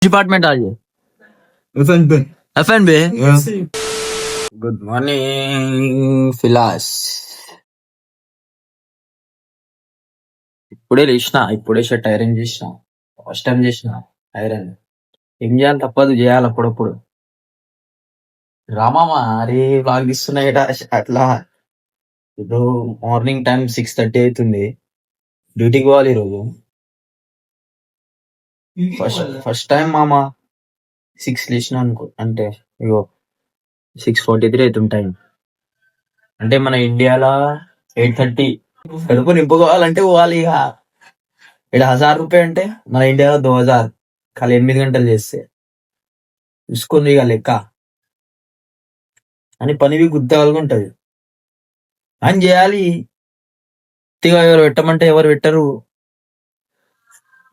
Department आज FNB. FNB Yeah. Good morning ఫిలాస్ ఇప్పుడే షర్ట్ ఐరన్ చేసిన ఫస్ట్ టైం చేసిన ఐరన్ ఏం చేయాలి తప్పదు చేయాలి అప్పుడప్పుడు రామామా అరే బ్లాగ్ తీస్తున్నా అట్లా ఇప్పుడు మార్నింగ్ టైం 6:30 అవుతుంది డ్యూటీకి పోవాలి ఈరోజు ఫస్ట్ టైం మామ 6 లేచిన అనుకో అంటే ఇగో 6:43 అవుతుంది టైం అంటే మన ఇండియాలో 8:30 కడుపు నింపుకోవాలంటే పోవాలి ఇక ఇక్కడ 1000 రూపాయ అంటే మన ఇండియాలో 2000 ఖాళీ 8 గంటలు చేస్తే చూసుకుంది ఇక లెక్క అని పనివి గుర్తగలుగుంటది అని చేయాలి తిగా ఎవరు పెట్టమంటే ఎవరు పెట్టరు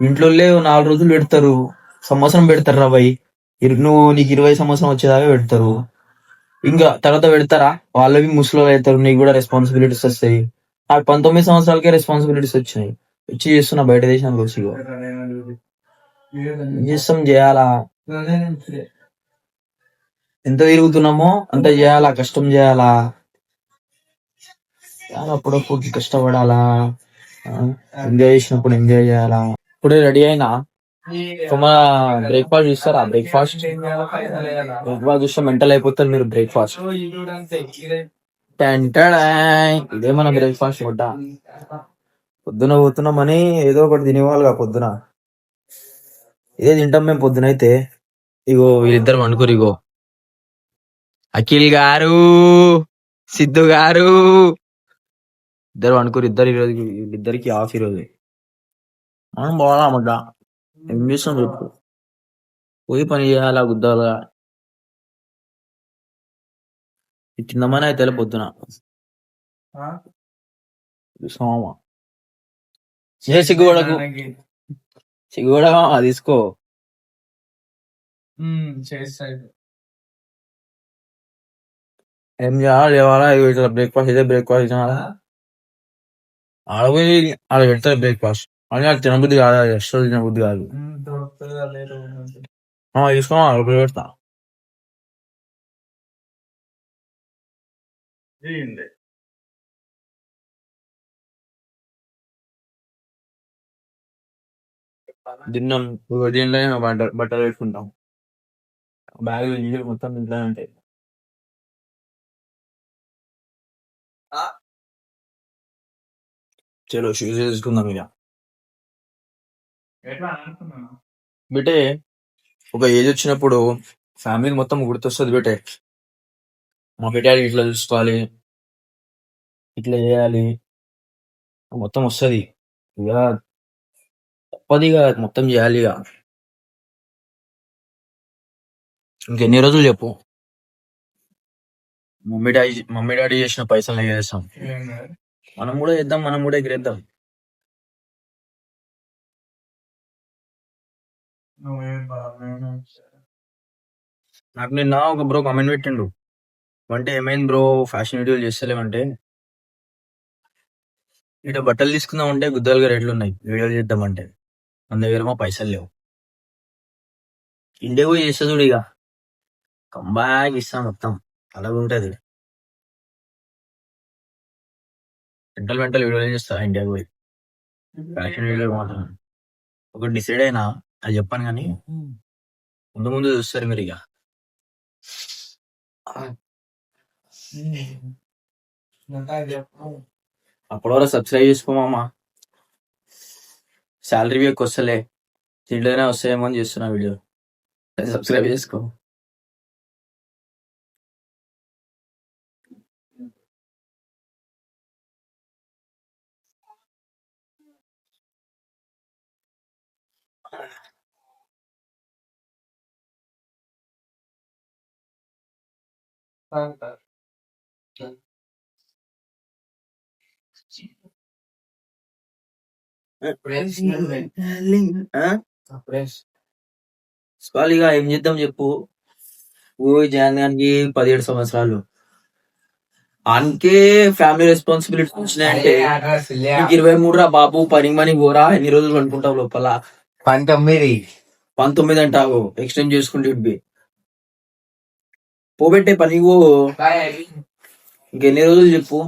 ఇంట్లో 4 రోజులు పెడతారు సంవత్సరం పెడతారు రా భయ్ నువ్వు నీకు 20 సంవత్సరం వచ్చేదాకా పెడతారు ఇంకా తర్వాత పెడతారా వాళ్ళవి ముసలి అవుతారు నీకు కూడా రెస్పాన్సిబిలిటీస్ వస్తాయి నాకు 19 సంవత్సరాలకే రెస్పాన్సిబిలిటీస్ వచ్చినాయి వచ్చి చేస్తున్నా బయట దేశానికి వచ్చి ఇగో. ఏం చేస్తాం చేయాలా ఎంత తిరుగుతున్నామో అంత చేయాలా కష్టం చేయాలా అప్పుడప్పుడు కష్టపడాలా ఎంజాయ్ చేసినప్పుడు ఎంజాయ్ చేయాలా ఇప్పుడే రెడీ అయినా మన బ్రేక్ఫాస్ట్ ఇస్తారా బ్రేక్ఫాస్ట్ చూస్తే మెంటల్ అయిపోతారు మీరు బ్రేక్ఫాస్ట్ ఇదే మన బ్రేక్ఫాస్ట్ కొట్ట పొద్దున పోతున్నామని ఏదో ఒకటి తినేవాళ్ళుగా పొద్దున ఇదే తింటాం మేము పొద్దున అయితే ఇగో వీళ్ళిద్దరు అనుకోరు ఇగో అఖిల్ గారు సిద్ధు గారు ఇద్దరు అనుకోరు ఇద్దరు ఈరోజు వీళ్ళిద్దరికి ఆఫ్ ఈరోజు మనం పోవాలమ్మట ఏం చేస్తాం చెప్పు పోయి పని చేయాలా గుద్దాలా తిందామని అయితే పొద్దున సోమ సిగ్గుపడకు సిగ్గుపడగా తీసుకో ఏం చేయాలి లేవాలా ఇట్లా బ్రేక్ఫాస్ట్ అయితే బ్రేక్ఫాస్ట్ తినాలా ఆడపోయి ఆడ పెడతారు బ్రేక్ఫాస్ట్ అని అది తినబుద్ధి కాదు అది ఎక్స్ట్రా తినబుద్ధి కాదు తీసుకో ఆడపోయి పెడతా తిన్నాం దీంట్లోనే బట్టలు పెట్టుకుంటాం బ్యాగ్ మొత్తం ఇంట్లోనే ఉంటాయి చలో షూస్ వేసుకుందాం ఇక బిటే ఒక ఏజ్ వచ్చినప్పుడు ఫ్యామిలీ మొత్తం గుర్తొస్తుంది బిటే మా పెట్టాలి ఇట్లా చూసుకోవాలి ఇట్లా చేయాలి మొత్తం వస్తుంది ఇక తప్పది ఇక మొత్తం చేయాలి ఇక ఇంకెన్ని రోజులు చెప్పు మమ్మీ డాడీ చేసిన పైసలు చేస్తాం మనం కూడా చేద్దాం మనం కూడా ఎగిరేద్దాం నాకు నిన్న ఒక బ్రో కామెంట్ పెట్టిండు అంటే ఏమైంది బ్రో ఫ్యాషన్ వీడియోలు చేస్తలేమంటే ఇట బట్టలు తీసుకుందామంటే గుద్దలుగా రేట్లు ఉన్నాయి వీడియోలు చేద్దామంటే మన దగ్గర మా పైసలు లేవు ఇండియా పోయి చేస్తా చూడు ఇక కంబాక్ ఇస్తాం మొత్తం అలాగుంటది వెంటలు వీడియోలు చేస్తా ఇండియాకి పోయి ఫ్యాషన్ వీడియో మాత్రం ఒకటి డిసైడ్ అయినా అది చెప్పాను కానీ ముందు ముందు చూస్తారు మీరు ఇక అప్పటి వరకు సబ్స్క్రైబ్ చేసుకోమామా శాలరీ ఎక్కువ వస్తలే దీంట్లోనే వస్తాయేమో అని చేస్తున్నా వీడియో సబ్స్క్రైబ్ చేసుకో స్పాలిగా ఏం చేద్దాం చెప్పు ఓ జాన్గానికి 17 సంవత్సరాలు ఆన్కే ఫ్యామిలీ రెస్పాన్సిబిలిటీ వచ్చినాయంటే 23 రా బాబు పని మని పోరా ఎన్ని రోజులు అనుకుంటావు లోపల 19 19 అంటావు ఎక్స్టెండ్ చేసుకుంటే ఇట్ బి పోబెట్టే పనికి పో. ఇంకెన్ని రోజులు చెప్పు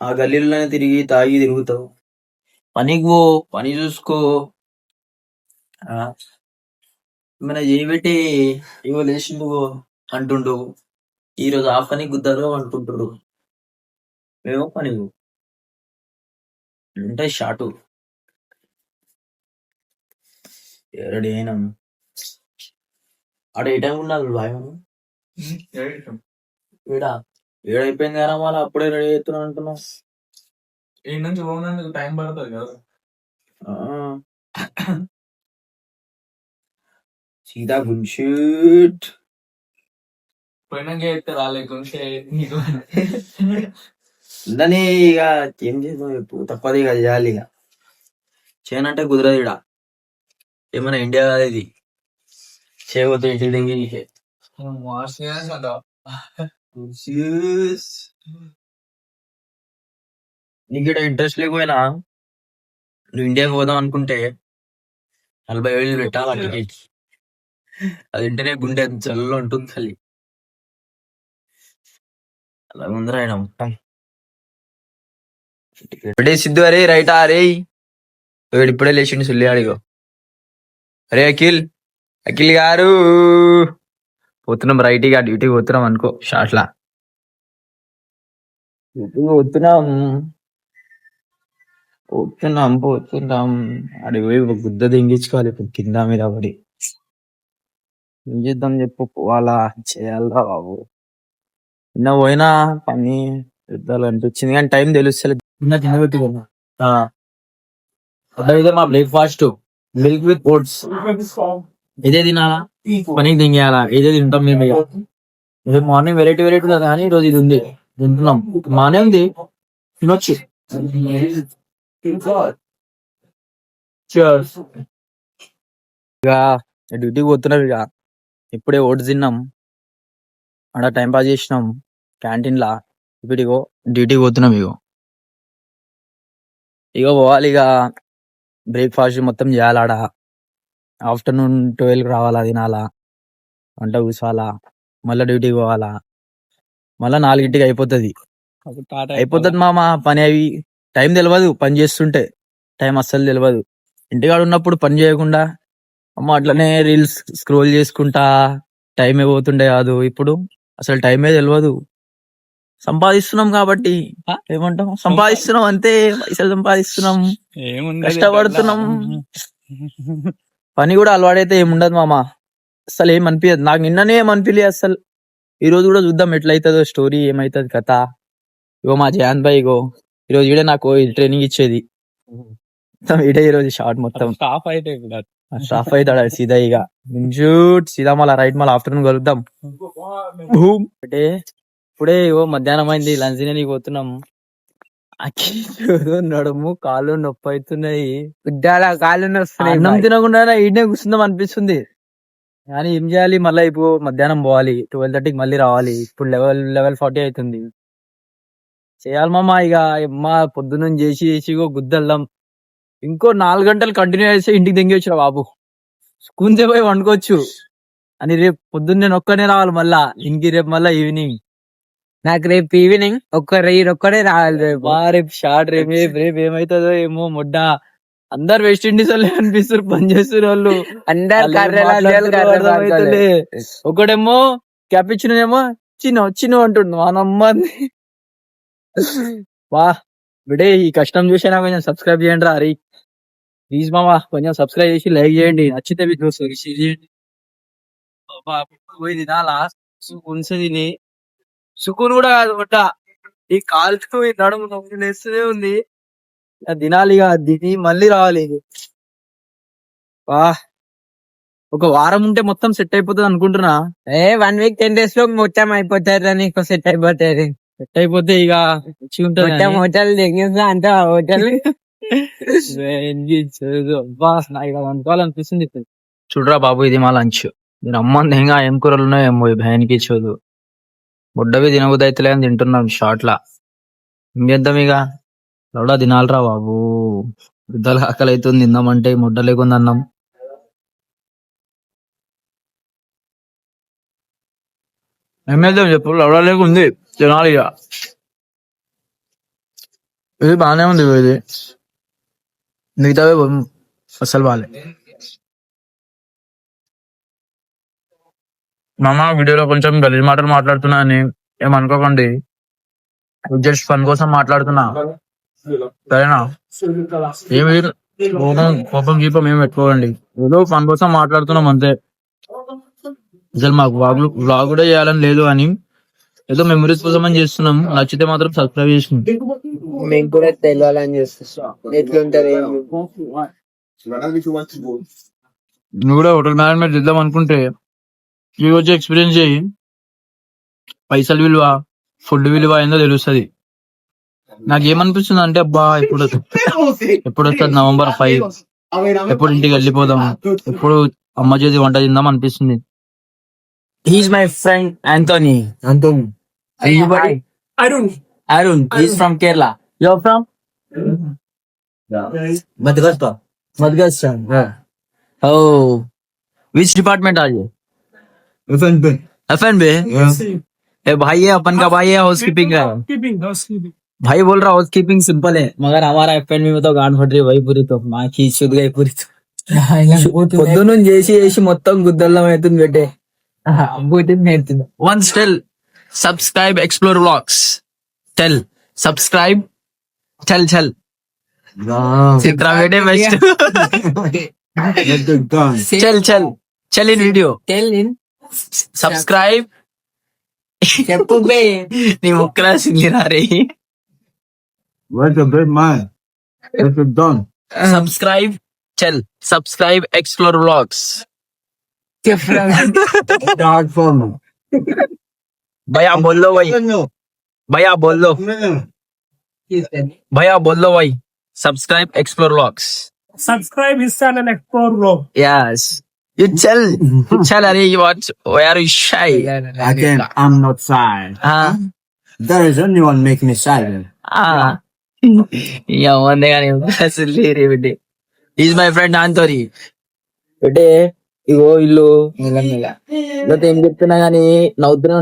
ఆ గల్లీలోనే తిరిగి తాగి తిరుగుతావు. పనికి పో, పని చూసుకో. ఆ, మన చేయబెట్టి ఇగో లేచిండు అంటుండు. ఈ రోజు ఆ పని గుద్దరు అనుకుంటున్నారు. మేము పని పో. అంటే షాటు రెడీ అయినాం. ఆడ ఏ టైం ఉండాలి భయం ఈడ ఏడైపోయింది కదా మళ్ళీ అప్పుడే రెడీ అవుతున్నా అంటున్నావు. ఈ నుంచి పోయినందుకు టైం పడుతుంది కదా. ఆ, సీదా గుంషూట్ పోయినాక అయితే రాలేకుంటే నీకు ఉందని ఇక ఏం చేద్దాం చెప్పు, తప్పదు ఇక చేయాలి. ఇక చేయనంటే కుదరదు ఇడ. ఏమన్నా ఇండియా కాదు ఇది, చేయబోతే ఇంటికి దింగి నీకు ఇక్కడ ఇంట్రెస్ట్ లేకపోయినా నువ్వు ఇండియాకి పోదాం అనుకుంటే 40,000 పెట్టాలి టికెట్. అది వింటేనే గుండె జల్లు ఉంటుంది తల్లి. అలా ముందర ఆయన మొత్తం రెడీ సిద్ధు. అరే రైటా అరే వీడు ఇప్పుడే లేచిండు సుల్లి అడిగో. అరే అఖిల్, అఖిల్ గారు పోతున్నాం రైట్. ఇక డ్యూటీకి పోతున్నాం అనుకో షార్ట్లా. డ్యూటీకి పోతున్నాం పోతున్నాం. అడిగి పోయి ఒక గుద్ద దింగించుకోవాలి ఇప్పుడు కింద మీద పడి. ఏం చేద్దాం చెప్పు, పోవాలా చేయాలా బాబు. నిన్న పోయినా పని యుద్ధాలు అనిపించింది కానీ టైం తెలుస్తలేదు. నిన్న కింద పెట్టుకున్నా. ఇదే మా బ్రేక్ఫాస్ట్, మిల్క్ విత్ ఓట్స్. ఇదే తినాలా, పనికి దింగేయాలా, ఇదే తింటాం మేము. ఇక రేపు మార్నింగ్ వెరైటీ వెరైటీ కదా కానీ ఈరోజు ఇది ఉంది తింటున్నాం. మానే ఉంది, తినొచ్చు. Cheers. ఇక డ్యూటీకి పోతున్నాం. ఇక ఇప్పుడే ఓట్స్ తిన్నాం, ఆడ టైం పాస్ చేసినాం క్యాంటీన్ లా. ఇప్పుడు ఇగో డ్యూటీకి పోతున్నాం. ఇగో పోవాలి. ఇక బ్రేక్ఫాస్ట్ మొత్తం చేయాలి ఆడ. ఆఫ్టర్నూన్ 12 రావాలా, తినాలా, వంట కూర్చోవాలా, మళ్ళీ డ్యూటీకి పోవాలా. మళ్ళా 4కి అయిపోతుంది. మామ పని. అవి టైం తెలియదు పని చేస్తుంటే, టైం అస్సలు తెలియదు. ఇంటికాడ ఉన్నప్పుడు పని చేయకుండా అమ్మ అట్లనే రీల్స్ స్క్రోల్ చేసుకుంటా టైం పోతుండే కాదు. ఇప్పుడు అసలు టైమే తెలియదు. సంపాదిస్తున్నాం కాబట్టి ఏమంటాం, సంపాదిస్తున్నాం అంతే, పైసలు సంపాదిస్తున్నాం, కష్టపడుతున్నాం. పని కూడా అలవాడైతే ఏముండదు మామ, అసలు ఏం అనిపించదు నాకు. నిన్ననే ఏమనిపించలేదు అసలు. ఈ రోజు కూడా చూద్దాం ఎట్లయితుందో స్టోరీ, ఏమైతుంది కథ. ఇగో మా జయాన్ భాయ్ ఇగో ఈరోజు ఈడే నాకు ట్రైనింగ్ ఇచ్చేది. ఈడే ఈరోజు షార్ట్ మొత్తం స్టాఫ్ అవుతాడు సీదా. ఇక షూట్ సీదా మళ్ళీ రైట్, మళ్ళీ ఆఫ్టర్నూన్ కలుద్దాం. అంటే ఇప్పుడే ఇగో మధ్యాహ్నం అయింది, లంచ్ తినడానికి పోతున్నాం. నడుము కాళ్ళు నొప్పి అవుతున్నాయి, కాళ్ళు నొస్తున్నాయి. అన్నం తినకుండా ఈడనే కూర్చుందాం అనిపిస్తుంది కానీ ఏం చేయాలి. మళ్ళీ ఇప్పుడు మధ్యాహ్నం పోవాలి, 12:30కి మళ్ళీ రావాలి. ఇప్పుడు 11:40 అవుతుంది. చేయాలి మామ. ఇక మా పొద్దున్న చేసి గుద్దెళ్దాం. ఇంకో 4 గంటలు కంటిన్యూ చేస్తే ఇంటికి దింగి వచ్చిన బాబు, స్కూన్సే పోయి వండుకోవచ్చు అని. రేపు పొద్దున్న నేను ఒక్కనే రావాలి మళ్ళా ఇంటికి. రేపు మళ్ళా ఈవినింగ్, నాకు రేపు ఈవినింగ్ ఒక్కడే రావాలి. రేపు షార్ట్. రేపు ఏమైతుందో ఏమో. మొడ్డ అందరు వెస్ట్ ఇండీస్ వాళ్ళే అనిపిస్తారు పని చేస్తున్న వాళ్ళు. ఒకడేమో క్యాపిచినోనేమో చిన్న అంటుండు మా నమ్మని. వా బిడే, ఈ కష్టం చూసినా కొంచెం సబ్స్క్రైబ్ చేయండి రా. అరే ప్లీజ్ మామా, కొంచెం సబ్స్క్రైబ్ చేసి లైక్ చేయండి. నచ్చితే మీకు షేర్ చేయండి. పోయి తినాలా, సుకున్ తిని. సుకున్ కూడా కాదు మొట్ట, ఈ కాలుతో ఈ నడుము నొప్పి లేస్తూనే ఉంది. తినాలి, ఇక తిని మళ్ళీ రావాలి. వా ఒక వారం ఉంటే మొత్తం సెట్ అయిపోతుంది అనుకుంటున్నా. 1 వీక్ 10 days లో మొత్తం అయిపోతారు, నీకు సెట్ అయిపోతారు. సెట్ అయిపోతే ఇక మంచిగా ఉంటుంది. హోటల్ అంటే హోటల్ అనుకోవాలనిపిస్తుంది. చూడరా బాబు, ఇది మా లంచ్. దీని అమ్మంది ఇంకా ఏం కూరలు ఉన్నాయో ఏమో భయానికి చూడు. బుడ్డవి తినబుద్ధి అయితే అని తింటున్నాం షార్ట్ లా. ఏం చేద్దాం ఇక, లౌడా తినాలిరా బాబు. యుద్ధాలు ఆకలి అవుతుంది, తిందామంటే ముడ్డ లేకుండా అన్నం. ఏం చేద్దాం చెప్పు, లవడలేక ఉంది, తినాలి ఇక. ఇది బాగానే ఉంది ఇది, మిగతావే అసలు బాగాలే. మామ వీడియోలో కొంచెం గలీజ్ మాటలు మాట్లాడుతున్నా అని ఏమనుకోకండి, జస్ట్ ఫన్ కోసం మాట్లాడుతున్నా, సరేనా? ఏమి కోపం గీపం ఏమి పెట్టుకోకండి, ఏదో ఫన్ కోసం మాట్లాడుతున్నాం అంతే. అసలు మాకు వ్లాగ్ కూడా చేయాలని లేదు అని, ఏదో మెమరీస్ కోసం అని చేస్తున్నాం. నచ్చితే మాత్రం సబ్స్క్రైబ్ చేసుకుంటాం. మీకు కూడా తెలియాలని చేస్తాం ఎట్లుంటది. నువ్వు కూడా హోటల్ మేనేజ్మెంట్ చేద్దాం అనుకుంటే ఈ రోజు ఎక్స్పీరియన్స్ చేయి, పైసలు విలువ, ఫుడ్ విలువ ఏందో తెలుస్తుంది. నాకేమనిపిస్తుంది అంటే, అబ్బా ఎప్పుడు వస్తుంది November 5, ఎప్పుడు ఇంటికి వెళ్ళిపోదాం, ఎప్పుడు అమ్మ చేతి వంట తిందాం అనిపిస్తుంది. He's my friend Anthony. Everybody? Arun. He's from Kerala. You're from? Madagascar. Oh, which department are you? FNB? ए भाई है, अपन का भाई है, हाउस कीपिंग का भाई बोल रहा, हाउस कीपिंग सिंपल है, मगर हमारा FNB में तो गांड फट रही है भाई पूरी, तो माँ की शुद्ध गई पूरी. పొద్దున్న చేసి మొత్తం గుద్దల్లం అవుతుంది పెట్టే. Once tell, subscribe Explore Vlogs. Tell, subscribe, tell. Citra bete best. Chal in video. Tell in Subscribe. చెప్పు బే. నీ ముక్కలా సింగిరా రే. Where's the big man? What's it done? Subscribe, tell, subscribe Explore Vlogs. Dog for me. भैया बोल लो भाई, भैया बोल लो भाई, subscribe Explore Vlogs. Subscribe his channel Explore Vlog. Yes, you tell Ari, why are you shy? Again, I'm not shy. There is anyone make me silent. Yeah, one day I he's my friend Anthony. అంటే ఇగో ఇల్లు ఏం చెప్తున్నా గానీ నవ్వుతూనే